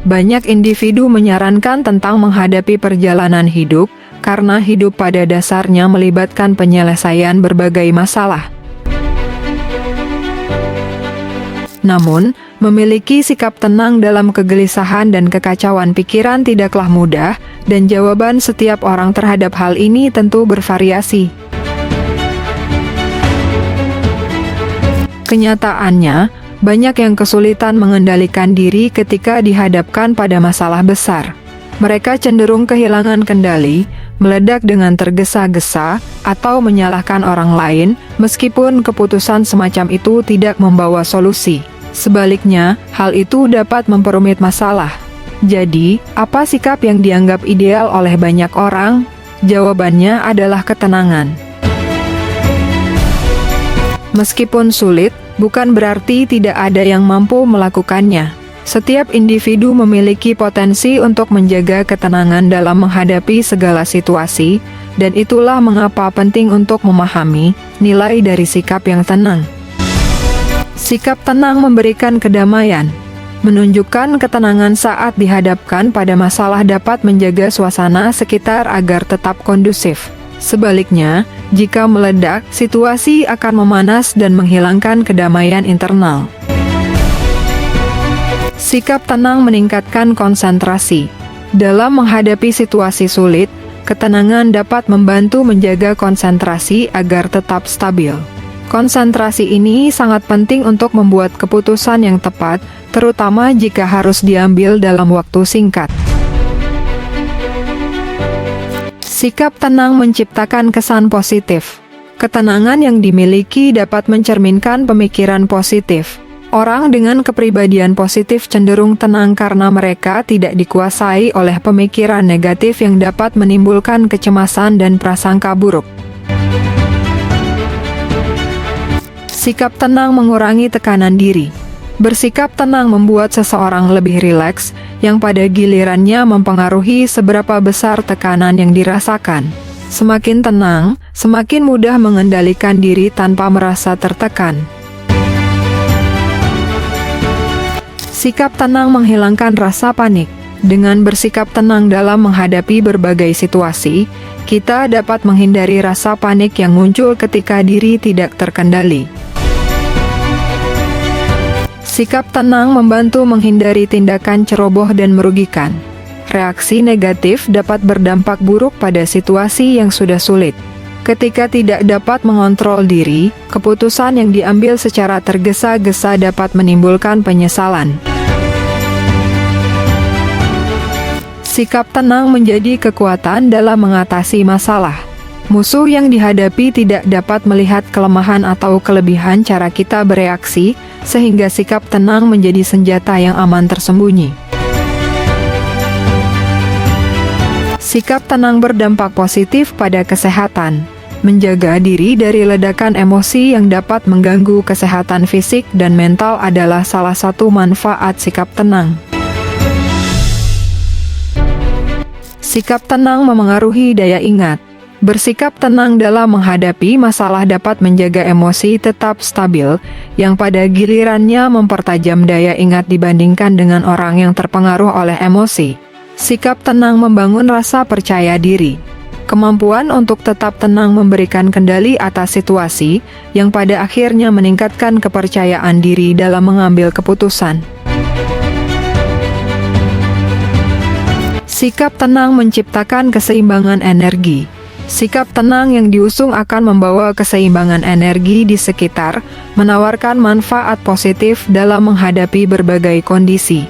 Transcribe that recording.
Banyak individu menyarankan tentang menghadapi perjalanan hidup, karena hidup pada dasarnya melibatkan penyelesaian berbagai masalah. Namun, memiliki sikap tenang dalam kegelisahan dan kekacauan pikiran tidaklah mudah, dan jawaban setiap orang terhadap hal ini tentu bervariasi. Kenyataannya, banyak yang kesulitan mengendalikan diri ketika dihadapkan pada masalah besar. Mereka cenderung kehilangan kendali, meledak dengan tergesa-gesa, atau menyalahkan orang lain, meskipun keputusan semacam itu tidak membawa solusi. Sebaliknya, hal itu dapat memperumit masalah. Jadi, apa sikap yang dianggap ideal oleh banyak orang? Jawabannya adalah ketenangan. Meskipun sulit, bukan berarti tidak ada yang mampu melakukannya. Setiap individu memiliki potensi untuk menjaga ketenangan dalam menghadapi segala situasi, dan itulah mengapa penting untuk memahami nilai dari sikap yang tenang. Sikap tenang memberikan kedamaian. Menunjukkan ketenangan saat dihadapkan pada masalah dapat menjaga suasana sekitar agar tetap kondusif. Sebaliknya, jika meledak, situasi akan memanas dan menghilangkan kedamaian internal. Sikap tenang meningkatkan konsentrasi. Dalam menghadapi situasi sulit, ketenangan dapat membantu menjaga konsentrasi agar tetap stabil. Konsentrasi ini sangat penting untuk membuat keputusan yang tepat, terutama jika harus diambil dalam waktu singkat. Sikap tenang menciptakan kesan positif. Ketenangan yang dimiliki dapat mencerminkan pemikiran positif. Orang dengan kepribadian positif cenderung tenang karena mereka tidak dikuasai oleh pemikiran negatif yang dapat menimbulkan kecemasan dan prasangka buruk. Sikap tenang mengurangi tekanan diri. Bersikap tenang membuat seseorang lebih rileks, yang pada gilirannya mempengaruhi seberapa besar tekanan yang dirasakan. Semakin tenang, semakin mudah mengendalikan diri tanpa merasa tertekan. Sikap tenang menghilangkan rasa panik. Dengan bersikap tenang dalam menghadapi berbagai situasi, kita dapat menghindari rasa panik yang muncul ketika diri tidak terkendali. Sikap tenang membantu menghindari tindakan ceroboh dan merugikan. Reaksi negatif dapat berdampak buruk pada situasi yang sudah sulit. Ketika tidak dapat mengontrol diri, keputusan yang diambil secara tergesa-gesa dapat menimbulkan penyesalan. Sikap tenang menjadi kekuatan dalam mengatasi masalah. Musuh yang dihadapi tidak dapat melihat kelemahan atau kelebihan cara kita bereaksi, sehingga sikap tenang menjadi senjata yang aman tersembunyi. Sikap tenang berdampak positif pada kesehatan. Menjaga diri dari ledakan emosi yang dapat mengganggu kesehatan fisik dan mental adalah salah satu manfaat sikap tenang. Sikap tenang memengaruhi daya ingat. Bersikap tenang dalam menghadapi masalah dapat menjaga emosi tetap stabil, yang pada gilirannya mempertajam daya ingat dibandingkan dengan orang yang terpengaruh oleh emosi. Sikap tenang membangun rasa percaya diri. Kemampuan untuk tetap tenang memberikan kendali atas situasi, yang pada akhirnya meningkatkan kepercayaan diri dalam mengambil keputusan. Sikap tenang menciptakan keseimbangan energi. Sikap tenang yang diusung akan membawa keseimbangan energi di sekitar, menawarkan manfaat positif dalam menghadapi berbagai kondisi.